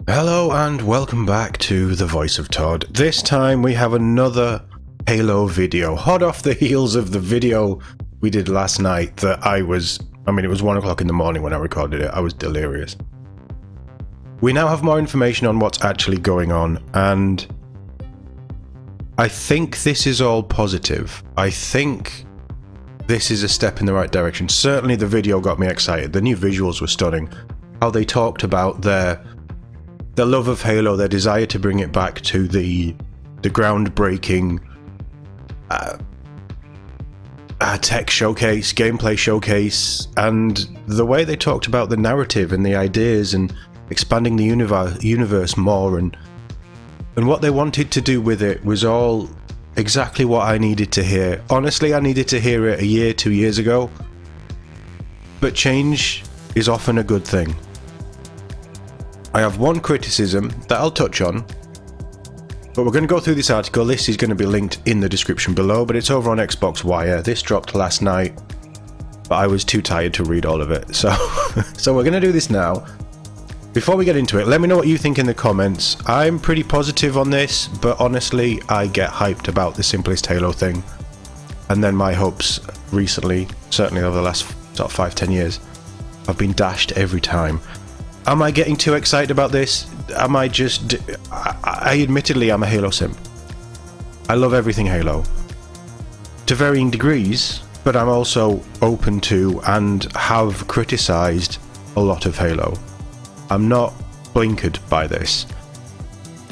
Hello and welcome back to The Voice of Todd. This time we have another Halo video, hot off the heels of the video we did last night that it was 1 o'clock in the morning when I recorded it. I was delirious. We now have more information on what's actually going on, and I think this is all positive. I think this is a step in the right direction. Certainly the video got me excited. The new visuals were stunning. How they talked about their love of Halo, their desire to bring it back to the groundbreaking tech showcase, gameplay showcase, and the way they talked about the narrative and the ideas and expanding the universe more, and what they wanted to do with it was all exactly what I needed to hear. Honestly, I needed to hear it a year, 2 years ago, but change is often a good thing. I have one criticism that I'll touch on, but we're going to go through this article. This is going to be linked in the description below, but it's over on Xbox Wire. This dropped last night, but I was too tired to read all of it. So we're going to do this now. Before we get into it, let me know what you think in the comments. I'm pretty positive on this, but honestly, I get hyped about the simplest Halo thing. And then my hopes recently, certainly over the last sort of 5-10 years, have been dashed every time. Am I getting too excited about this? Am I just... I admittedly am a Halo simp. I love everything Halo. To varying degrees, but I'm also open to and have criticised a lot of Halo. I'm not blinkered by this.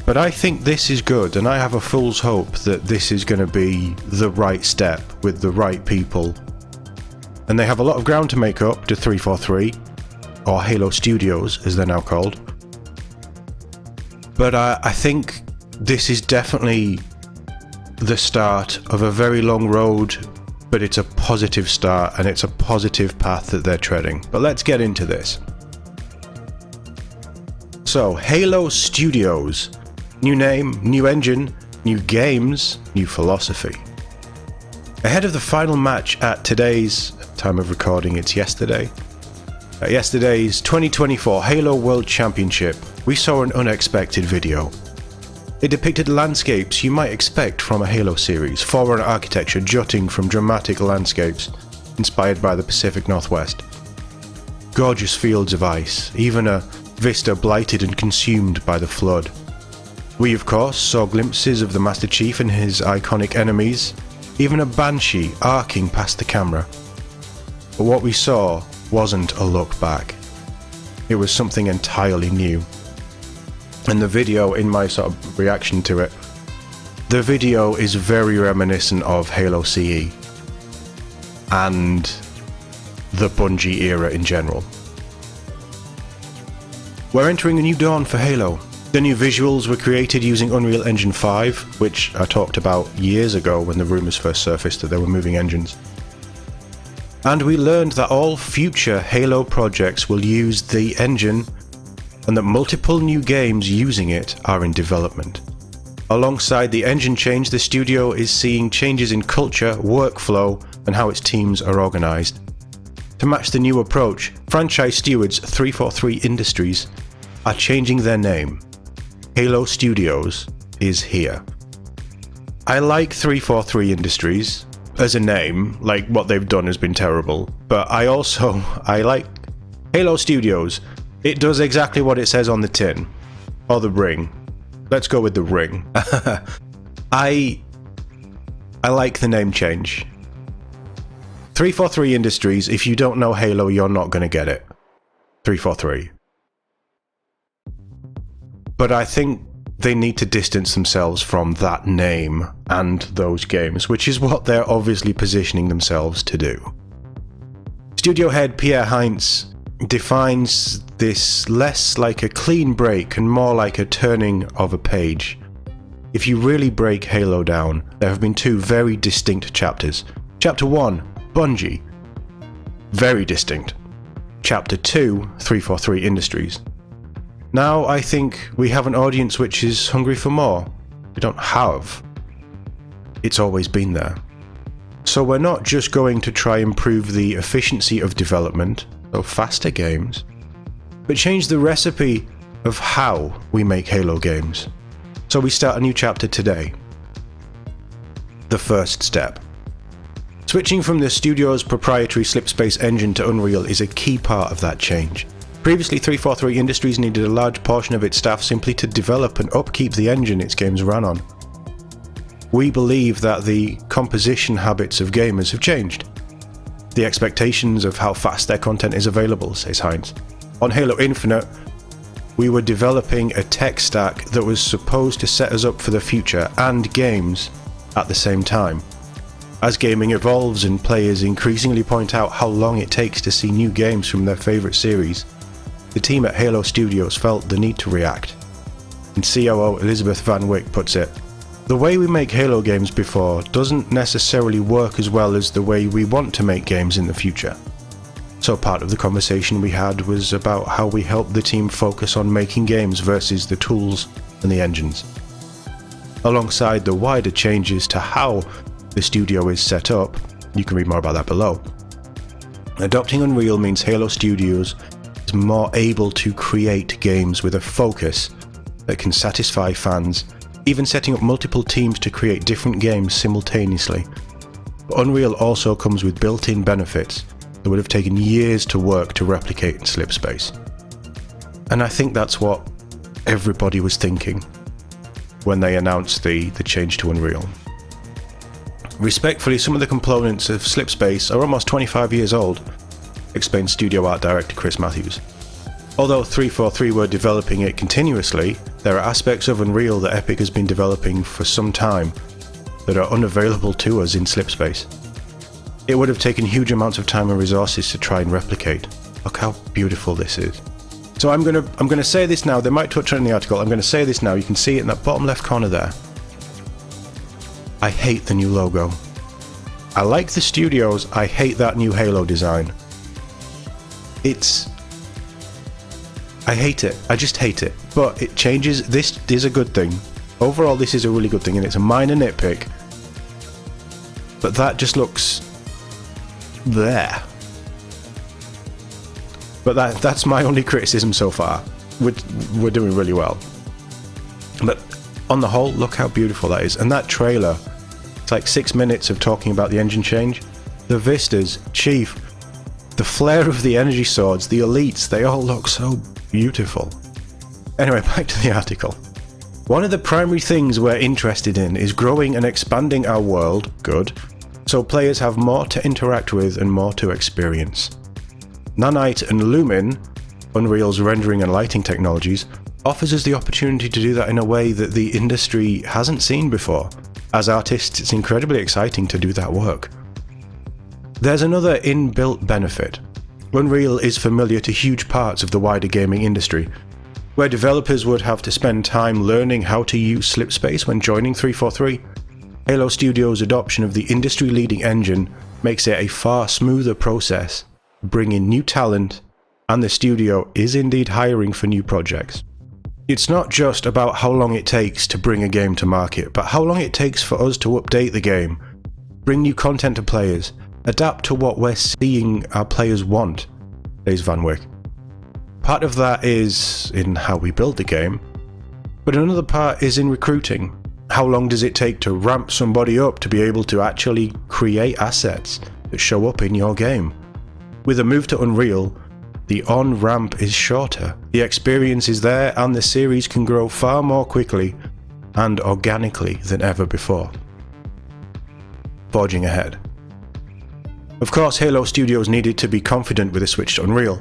But I think this is good, and I have a fool's hope that this is going to be the right step with the right people. And they have a lot of ground to make up to 343. Or Halo Studios, as they're now called. But I think this is definitely the start of a very long road, but it's a positive start, and it's a positive path that they're treading. But let's get into this. So, Halo Studios. New name, new engine, new games, new philosophy. Ahead of the final match at today's time of recording, it's yesterday. At yesterday's 2024 Halo World Championship, we saw an unexpected video. It depicted landscapes you might expect from a Halo series, foreign architecture jutting from dramatic landscapes inspired by the Pacific Northwest. Gorgeous fields of ice, even a vista blighted and consumed by the flood. We of course saw glimpses of the Master Chief and his iconic enemies, even a Banshee arcing past the camera. But what we saw wasn't a look back. It was something entirely new. And the video, in my sort of reaction to it, the video is very reminiscent of Halo CE and the Bungie era in general. We're entering a new dawn for Halo. The new visuals were created using Unreal Engine 5, which I talked about years ago when the rumours first surfaced that they were moving engines. And we learned that all future Halo projects will use the engine, and that multiple new games using it are in development. Alongside the engine change, the studio is seeing changes in culture, workflow, and how its teams are organised. To match the new approach, franchise stewards 343 Industries are changing their name. Halo Studios is here. I like 343 Industries. As a name, like what they've done has been terrible, but I like Halo Studios. It does exactly what it says on the tin, or the ring. Let's go with the ring. I like the name change. 343 Industries, if you don't know Halo, you're not going to get it. 343. But I think they need to distance themselves from that name and those games, which is what they're obviously positioning themselves to do. Studio head Pierre Heinz defines this less like a clean break and more like a turning of a page. If you really break Halo down, there have been two very distinct chapters. Chapter 1, Bungie. Very distinct. Chapter 2, 343 Industries. Now I think we have an audience which is hungry for more. We don't have. It's always been there. So we're not just going to try and improve the efficiency of development, so faster games, but change the recipe of how we make Halo games. So we start a new chapter today. The first step. Switching from the studio's proprietary Slipspace engine to Unreal is a key part of that change. Previously, 343 Industries needed a large portion of its staff simply to develop and upkeep the engine its games ran on. We believe that the composition habits of gamers have changed. The expectations of how fast their content is available, says Hines. On Halo Infinite, we were developing a tech stack that was supposed to set us up for the future and games at the same time. As gaming evolves and players increasingly point out how long it takes to see new games from their favourite series, the team at Halo Studios felt the need to react. And COO Elizabeth Van Wyck puts it, "The way we make Halo games before doesn't necessarily work as well as the way we want to make games in the future." So part of the conversation we had was about how we help the team focus on making games versus the tools and the engines. Alongside the wider changes to how the studio is set up, you can read more about that below. Adopting Unreal means Halo Studios is more able to create games with a focus that can satisfy fans, even setting up multiple teams to create different games simultaneously. But Unreal also comes with built-in benefits that would have taken years to work to replicate in Slipspace. And I think that's what everybody was thinking when they announced the change to Unreal. Respectfully, some of the components of Slipspace are almost 25 years old, explains studio art director Chris Matthews. Although 343 were developing it continuously, there are aspects of Unreal that Epic has been developing for some time that are unavailable to us in Slipspace. It would have taken huge amounts of time and resources to try and replicate. Look how beautiful this is. So I'm gonna say this now. They might touch on it in the article. I'm gonna say this now. You can see it in that bottom left corner there. I hate the new logo. I like the studios. I hate that new Halo design. I hate it. I just hate it. But it changes. This is a good thing. Overall, this is a really good thing, and it's a minor nitpick. But that just looks there. But that's my only criticism so far. We're doing really well. But on the whole, look how beautiful that is. And that trailer, it's like 6 minutes of talking about the engine change. The vistas, Chief, the flare of the energy swords, the elites, they all look so beautiful. Anyway, back to the article. One of the primary things we're interested in is growing and expanding our world, good, so players have more to interact with and more to experience. Nanite and Lumin, Unreal's rendering and lighting technologies, offers us the opportunity to do that in a way that the industry hasn't seen before. As artists, it's incredibly exciting to do that work. There's another inbuilt benefit. Unreal is familiar to huge parts of the wider gaming industry, where developers would have to spend time learning how to use Slipspace when joining 343. Halo Studios' adoption of the industry-leading engine makes it a far smoother process, bringing new talent, and the studio is indeed hiring for new projects. It's not just about how long it takes to bring a game to market, but how long it takes for us to update the game, bring new content to players, adapt to what we're seeing our players want, says Van Wyck. Part of that is in how we build the game, but another part is in recruiting. How long does it take to ramp somebody up to be able to actually create assets that show up in your game? With a move to Unreal, the on-ramp is shorter, the experience is there, and the series can grow far more quickly and organically than ever before. Forging ahead. Of course, Halo Studios needed to be confident with a switch to Unreal.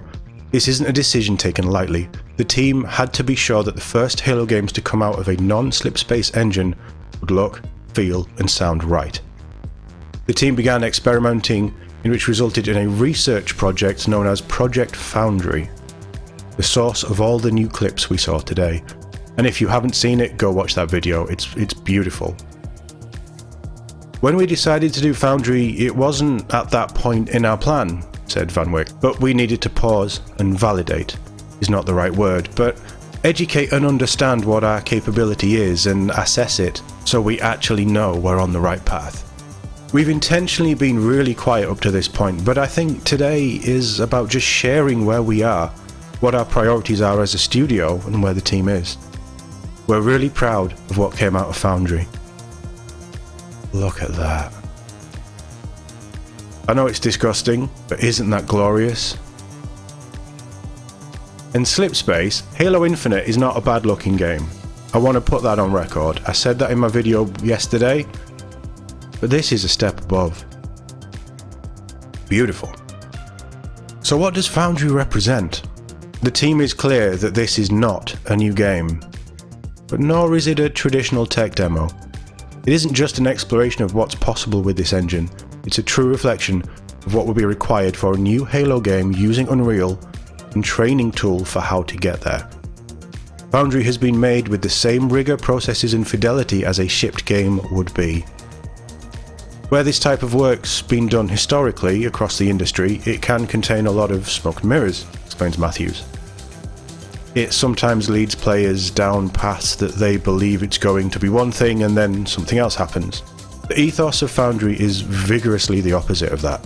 This isn't a decision taken lightly. The team had to be sure that the first Halo games to come out of a non-Slipspace engine would look, feel, and sound right. The team began experimenting, in which resulted in a research project known as Project Foundry, the source of all the new clips we saw today. And if you haven't seen it, go watch that video, it's beautiful. When we decided to do Foundry, it wasn't at that point in our plan, said Van Wyck, but we needed to pause and validate, is not the right word, but educate and understand what our capability is and assess it so we actually know we're on the right path. We've intentionally been really quiet up to this point, but I think today is about just sharing where we are, what our priorities are as a studio and where the team is. We're really proud of what came out of Foundry. Look at that. I know it's disgusting, but isn't that glorious? In Slipspace, Halo Infinite is not a bad looking game. I want to put that on record. I said that in my video yesterday, but this is a step above. Beautiful. So what does Foundry represent? The team is clear that this is not a new game, but nor is it a traditional tech demo. It isn't just an exploration of what's possible with this engine, it's a true reflection of what will be required for a new Halo game using Unreal and training tool for how to get there. Foundry has been made with the same rigor, processes and fidelity as a shipped game would be. Where this type of work's been done historically across the industry, it can contain a lot of smoke and mirrors, explains Matthews. It sometimes leads players down paths that they believe it's going to be one thing and then something else happens. The ethos of Foundry is vigorously the opposite of that.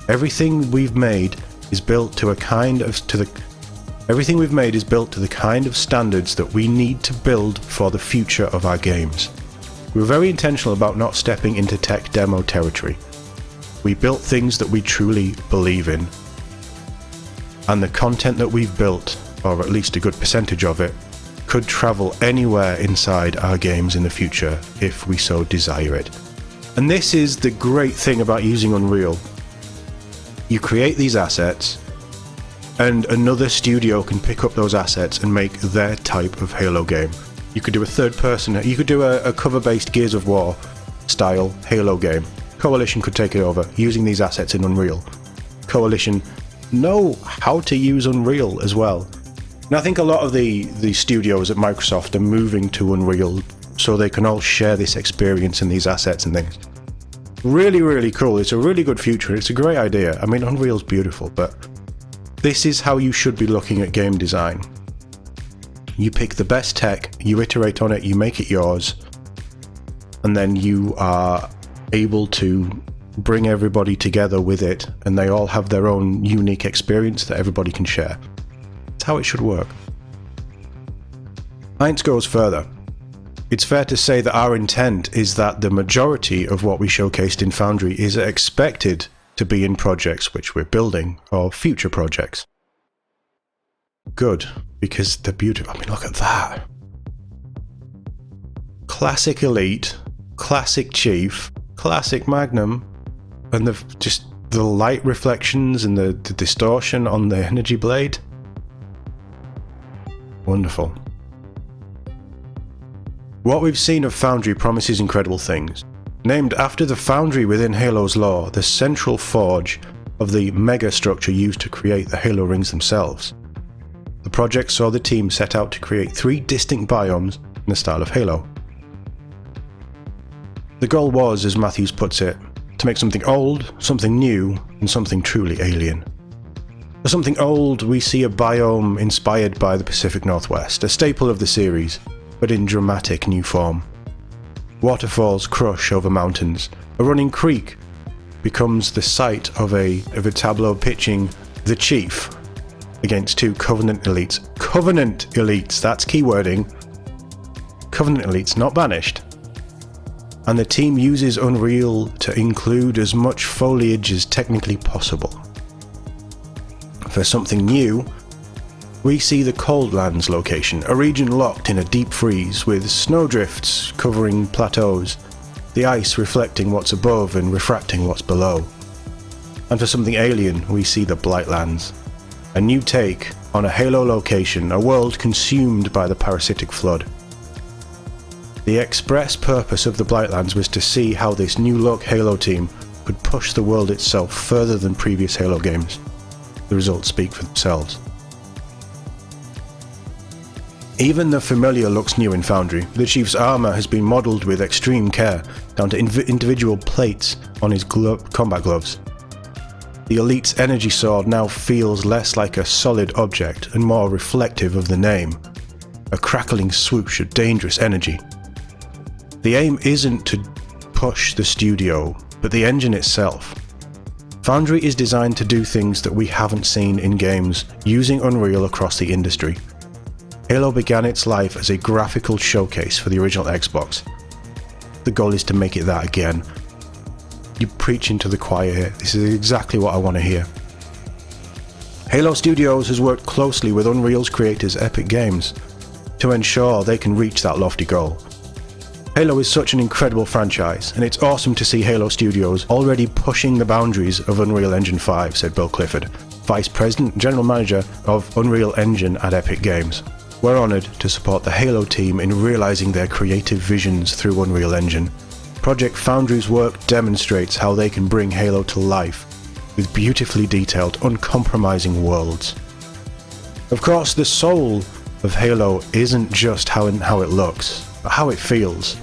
Everything we've made is built to the kind of standards that we need to build for the future of our games. We were very intentional about not stepping into tech demo territory. We built things that we truly believe in. And the content that we've built, or at least a good percentage of it, could travel anywhere inside our games in the future if we so desire it. And this is the great thing about using Unreal. You create these assets, and another studio can pick up those assets and make their type of Halo game. You could do you could do a cover-based Gears of War style Halo game. Coalition could take it over using these assets in Unreal. Coalition know how to use Unreal as well. And I think a lot of the studios at Microsoft are moving to Unreal so they can all share this experience and these assets and things. Really, really cool. It's a really good future. It's a great idea. I mean, Unreal's beautiful, but this is how you should be looking at game design. You pick the best tech, you iterate on it, you make it yours, and then you are able to bring everybody together with it, and they all have their own unique experience that everybody can share. That's how it should work. Heinz goes further. It's fair to say that our intent is that the majority of what we showcased in Foundry is expected to be in projects which we're building, or future projects. Good, because they're beautiful. I mean, look at that. Classic Elite, classic Chief, classic Magnum, and the light reflections and the distortion on the energy blade. Wonderful. What we've seen of Foundry promises incredible things. Named after the Foundry within Halo's lore, the central forge of the mega structure used to create the Halo rings themselves. The project saw the team set out to create 3 distinct biomes in the style of Halo. The goal was, as Matthews puts it, to make something old, something new, and something truly alien. For something old, we see a biome inspired by the Pacific Northwest, a staple of the series, but in dramatic new form. Waterfalls crush over mountains. A running creek becomes the site of a tableau pitching the Chief against 2 Covenant elites. Covenant elites, that's keywording. Covenant elites, not banished. And the team uses Unreal to include as much foliage as technically possible. For something new, we see the Coldlands location, a region locked in a deep freeze with snowdrifts covering plateaus, the ice reflecting what's above and refracting what's below. And for something alien, we see the Blightlands, a new take on a Halo location, a world consumed by the parasitic flood. The express purpose of the Blightlands was to see how this new look Halo team could push the world itself further than previous Halo games. The results speak for themselves. Even the familiar looks new in Foundry. The Chief's armour has been modelled with extreme care, down to individual plates on his combat gloves. The Elite's energy sword now feels less like a solid object and more reflective of the name, a crackling swoosh of dangerous energy. The aim isn't to push the studio, but the engine itself. Foundry is designed to do things that we haven't seen in games using Unreal across the industry. Halo began its life as a graphical showcase for the original Xbox. The goal is to make it that again. You're preaching to the choir here. This is exactly what I want to hear. Halo Studios has worked closely with Unreal's creators Epic Games to ensure they can reach that lofty goal. Halo is such an incredible franchise, and it's awesome to see Halo Studios already pushing the boundaries of Unreal Engine 5, said Bill Clifford, Vice President and General Manager of Unreal Engine at Epic Games. We're honoured to support the Halo team in realising their creative visions through Unreal Engine. Project Foundry's work demonstrates how they can bring Halo to life with beautifully detailed, uncompromising worlds. Of course, the soul of Halo isn't just how it looks, but how it feels.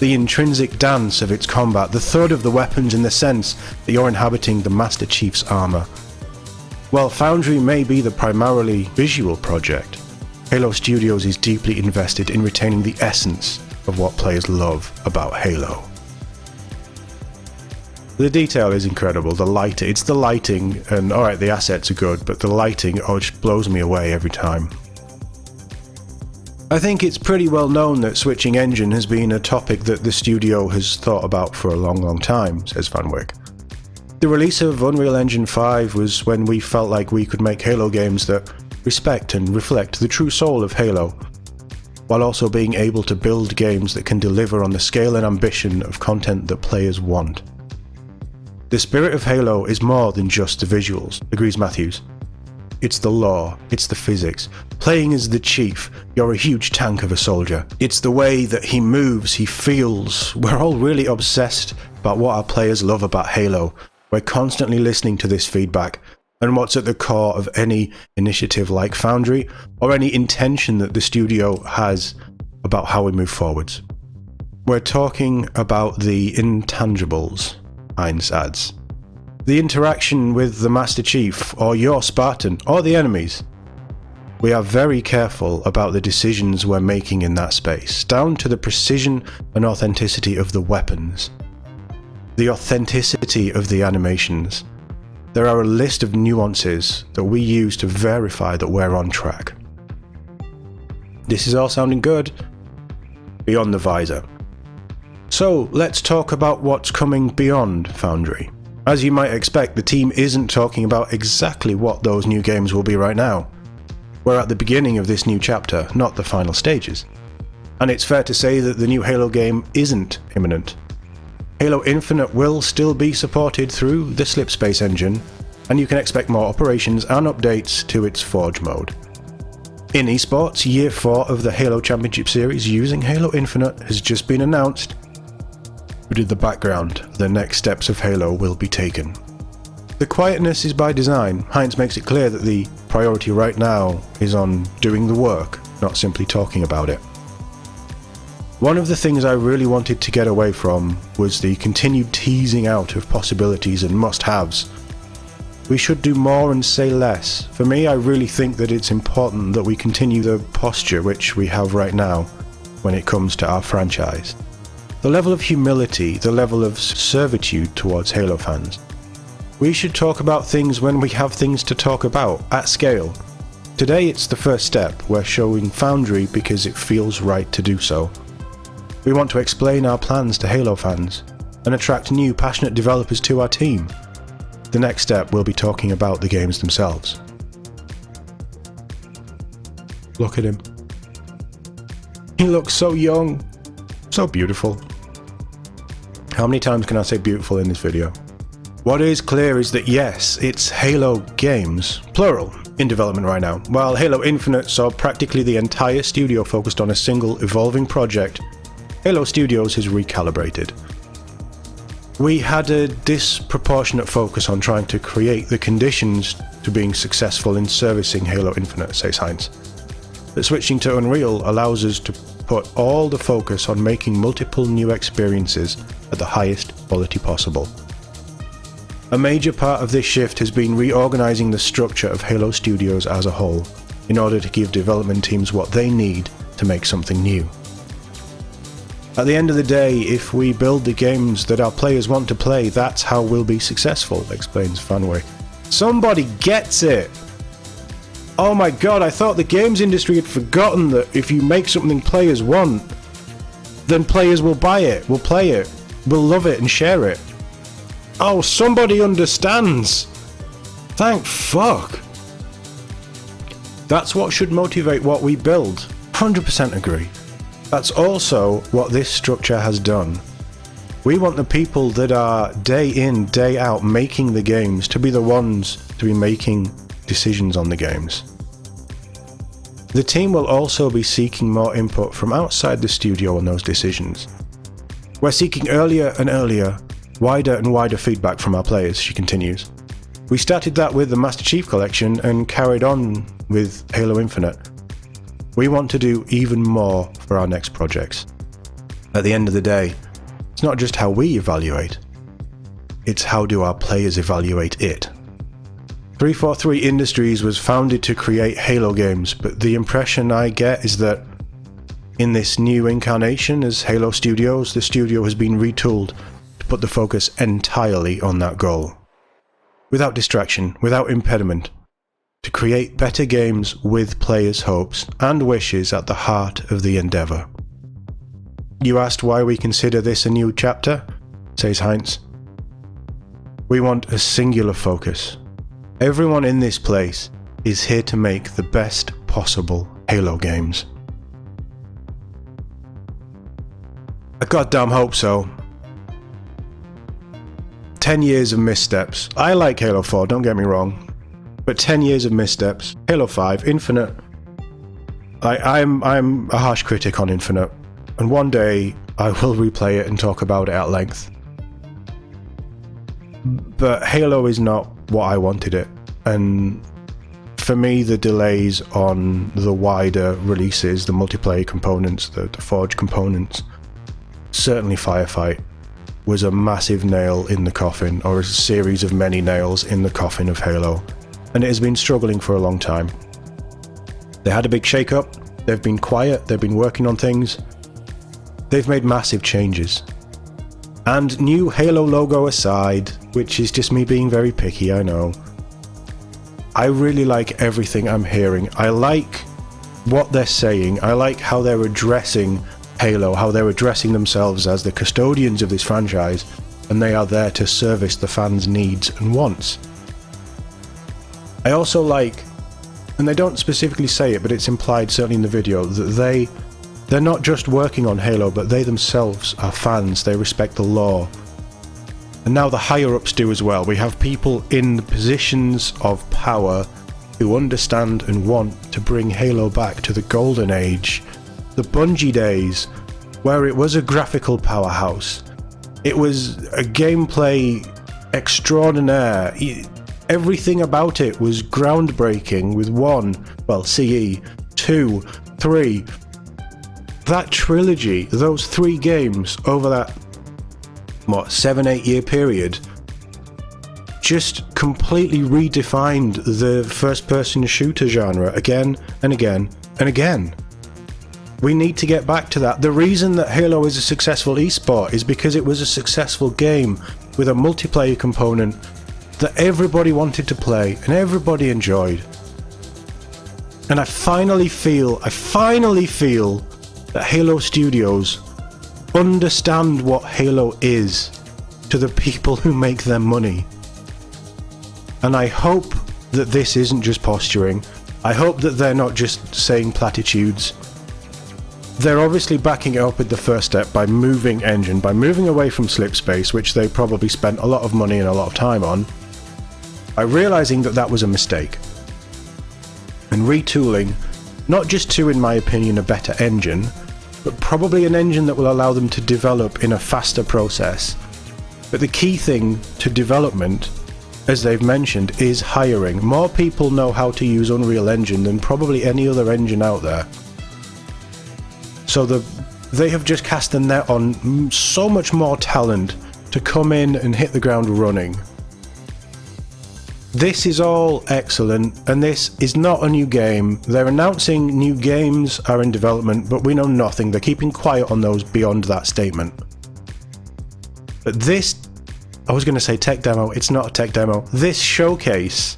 The intrinsic dance of its combat, the thud of the weapons in the sense that you're inhabiting the Master Chief's armour. While Foundry may be the primarily visual project, Halo Studios is deeply invested in retaining the essence of what players love about Halo. The detail is incredible, it's the lighting, and alright, the assets are good, but the lighting just blows me away every time. I think it's pretty well known that switching engine has been a topic that the studio has thought about for a long time, says Vanwyck. The release of Unreal Engine 5 was when we felt like we could make Halo games that respect and reflect the true soul of Halo, while also being able to build games that can deliver on the scale and ambition of content that players want. The spirit of Halo is more than just the visuals, agrees Matthews. It's the lore, it's the physics. Playing as the Chief, you're a huge tank of a soldier. It's the way that he moves, he feels. We're all really obsessed about what our players love about Halo. We're constantly listening to this feedback, and what's at the core of any initiative like Foundry, or any intention that the studio has about how we move forwards. We're talking about the intangibles, Hines adds. The interaction with the Master Chief, or your Spartan, or the enemies. We are very careful about the decisions we're making in that space, down to the precision and authenticity of the weapons. The authenticity of the animations. There are a list of nuances that we use to verify that we're on track. This is all sounding good, beyond the visor. So let's talk about what's coming beyond Foundry. As you might expect, the team isn't talking about exactly what those new games will be right now. We're at the beginning of this new chapter, not the final stages. And it's fair to say that the new Halo game isn't imminent. Halo Infinite will still be supported through the Slipspace engine, and you can expect more operations and updates to its Forge mode. In esports, Year 4 of the Halo Championship Series using Halo Infinite has just been announced. But in the background, the next steps of Halo will be taken. The quietness is by design. Hines makes it clear that the priority right now is on doing the work, not simply talking about it. One of the things I really wanted to get away from was the continued teasing out of possibilities and must-haves. We should do more and say less. For me, I really think that it's important that we continue the posture which we have right now when it comes to our franchise. The level of humility, the level of servitude towards Halo fans. We should talk about things when we have things to talk about, at scale. Today it's the first step. We're showing Foundry because it feels right to do so. We want to explain our plans to Halo fans and attract new passionate developers to our team. The next step will be talking about the games themselves. Look at him. He looks so young, so beautiful. How many times can I say beautiful in this video? What is clear is that yes, it's Halo games, plural, in development right now. While Halo Infinite saw practically the entire studio focused on a single evolving project, Halo Studios has recalibrated. We had a disproportionate focus on trying to create the conditions to being successful in servicing Halo Infinite, says Hines. But switching to Unreal allows us to put all the focus on making multiple new experiences at the highest quality possible. A major part of this shift has been reorganizing the structure of Halo Studios as a whole, in order to give development teams what they need to make something new. At the end of the day, if we build the games that our players want to play, that's how we'll be successful, explains Fanway. Somebody gets it! Oh my god, I thought the games industry had forgotten that if you make something players want, then players will buy it, will play it, will love it and share it. Oh, somebody understands! Thank fuck! That's what should motivate what we build. 100% agree. That's also what this structure has done. We want the people that are day in, day out making the games to be the ones to be making decisions on the games. The team will also be seeking more input from outside the studio on those decisions. We're seeking earlier and earlier, wider and wider feedback from our players, she continues. We started that with the Master Chief Collection and carried on with Halo Infinite. We want to do even more for our next projects. At the end of the day, it's not just how we evaluate, it's how do our players evaluate it. 343 Industries was founded to create Halo games, but the impression I get is that in this new incarnation as Halo Studios, the studio has been retooled to put the focus entirely on that goal. Without distraction, without impediment, to create better games with players' hopes and wishes at the heart of the endeavour. You asked why we consider this a new chapter, says Heinz. We want a singular focus. Everyone in this place is here to make the best possible Halo games. I goddamn hope so. 10 years of missteps. I like Halo 4, don't get me wrong. But 10 years of missteps. Halo 5, Infinite. I'm a harsh critic on Infinite. And one day I will replay it and talk about it at length. But Halo is not what I wanted it. And for me, the delays on the wider releases, the multiplayer components, the Forge components, certainly Firefight, was a massive nail in the coffin, or a series of many nails in the coffin of Halo. And it has been struggling for a long time. They had a big shake-up, they've been quiet, they've been working on things. They've made massive changes. And new Halo logo aside, which is just me being very picky, I know. I really like everything I'm hearing. I like what they're saying. I like how they're addressing Halo, how they're addressing themselves as the custodians of this franchise, and they are there to service the fans' needs and wants. I also like, and they don't specifically say it, but it's implied certainly in the video, that they're not just working on Halo, but they themselves are fans, they respect the lore. And now the higher-ups do as well. We have people in positions of power who understand and want to bring Halo back to the golden age, the Bungie days, where it was a graphical powerhouse. It was a gameplay extraordinaire. Everything about it was groundbreaking with CE, 2, 3. That trilogy, those 3 games over that 7-8 year period, just completely redefined the first person shooter genre again and again and again. We need to get back to that. The reason that Halo is a successful esport is because it was a successful game with a multiplayer component that everybody wanted to play and everybody enjoyed. And I finally feel that Halo Studios understand what Halo is to the people who make their money. And I hope that this isn't just posturing. I hope that they're not just saying platitudes. They're obviously backing it up with the first step by moving engine, by moving away from Slipspace, which they probably spent a lot of money and a lot of time on, by realizing that that was a mistake. And retooling, not just to, in my opinion, a better engine, but probably an engine that will allow them to develop in a faster process. But the key thing to development, as they've mentioned, is hiring. More people know how to use Unreal Engine than probably any other engine out there. So they have just cast the net on so much more talent to come in and hit the ground running. This is all excellent, and this is not a new game. They're announcing new games are in development, but we know nothing. They're keeping quiet on those beyond that statement. But this, I was going to say tech demo, it's not a tech demo. This showcase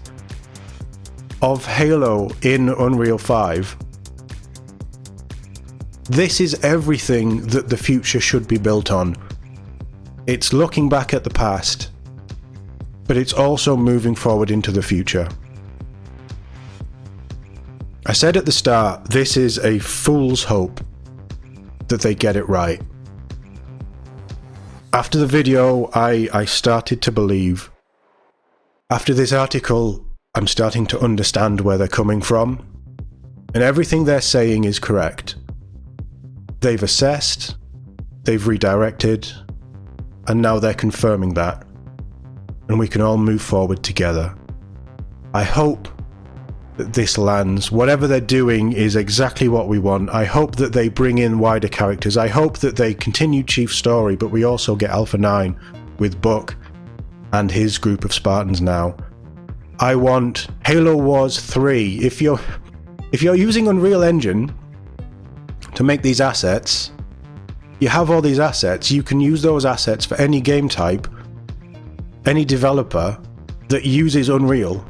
of Halo in Unreal 5, this is everything that the future should be built on. It's looking back at the past, but it's also moving forward into the future. I said at the start, this is a fool's hope that they get it right. After the video, I started to believe. After this article, I'm starting to understand where they're coming from, and everything they're saying is correct. They've assessed, they've redirected, and now they're confirming that. And we can all move forward together. I hope that this lands. Whatever they're doing is exactly what we want. I hope that they bring in wider characters. I hope that they continue Chief's story, but we also get Alpha 9 with Buck and his group of Spartans now. I want Halo Wars 3. If you're using Unreal Engine to make these assets, you have all these assets. You can use those assets for any game type, any developer that uses Unreal.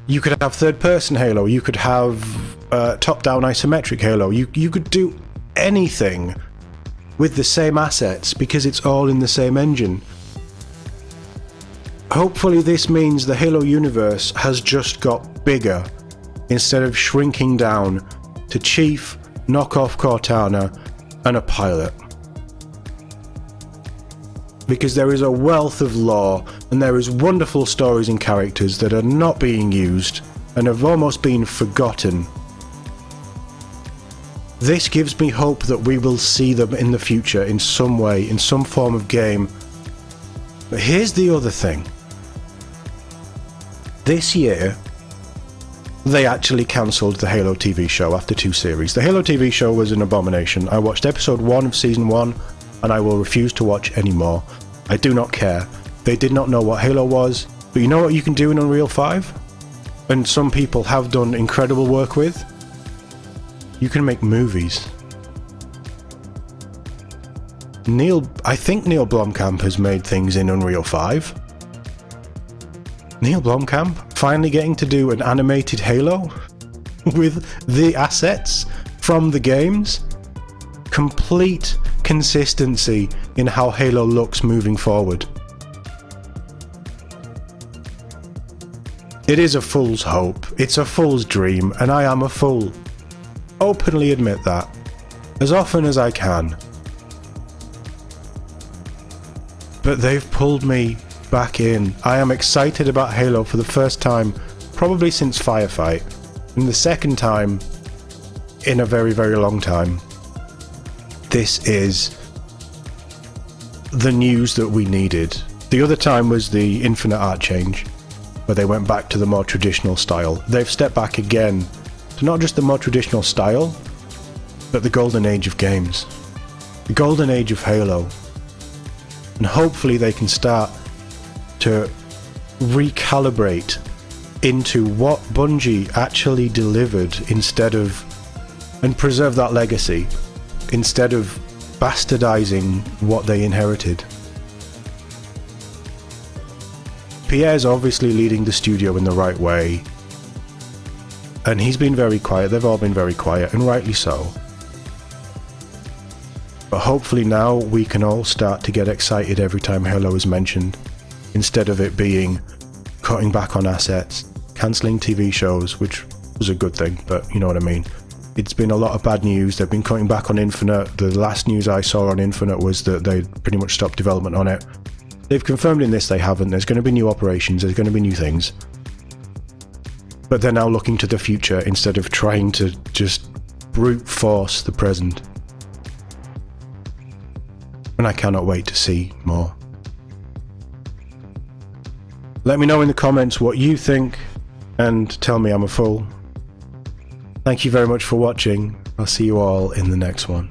You could have third-person Halo, you could have top-down isometric Halo, you could do anything with the same assets because it's all in the same engine. Hopefully this means the Halo universe has just got bigger instead of shrinking down to Chief, knockoff Cortana, and a pilot. Because there is a wealth of lore and there is wonderful stories and characters that are not being used and have almost been forgotten. This gives me hope that we will see them in the future in some way, in some form of game. But here's the other thing. This year, they actually cancelled the Halo TV show after 2 series. The Halo TV show was an abomination. I watched episode 1 of season 1 and I will refuse to watch any more. I do not care. They did not know what Halo was, but you know what you can do in Unreal 5? And some people have done incredible work with? You can make movies. I think Neil Blomkamp has made things in Unreal 5. Neil Blomkamp finally getting to do an animated Halo with the assets from the games. Complete consistency in how Halo looks moving forward. It is a fool's hope, it's a fool's dream, and I am a fool. Openly admit that, as often as I can. But they've pulled me back in. I am excited about Halo for the first time, probably since Firefight, and the second time in a very, very long time. This is the news that we needed. The other time was the Infinite art change, where they went back to the more traditional style. They've stepped back again to not just the more traditional style, but the golden age of games. The golden age of Halo. And hopefully they can start to recalibrate into what Bungie actually delivered and preserve that legacy, instead of bastardizing what they inherited. Pierre's obviously leading the studio in the right way, and he's been very quiet. They've all been very quiet, and rightly so. But hopefully now we can all start to get excited every time Halo is mentioned, instead of it being cutting back on assets, cancelling TV shows, which was a good thing, but you know what I mean. It's been a lot of bad news. They've been cutting back on Infinite. The last news I saw on Infinite was that they pretty much stopped development on it. They've confirmed in this they haven't. There's going to be new operations, there's going to be new things. But they're now looking to the future instead of trying to just brute force the present. And I cannot wait to see more. Let me know in the comments what you think, and tell me I'm a fool. Thank you very much for watching. I'll see you all in the next one.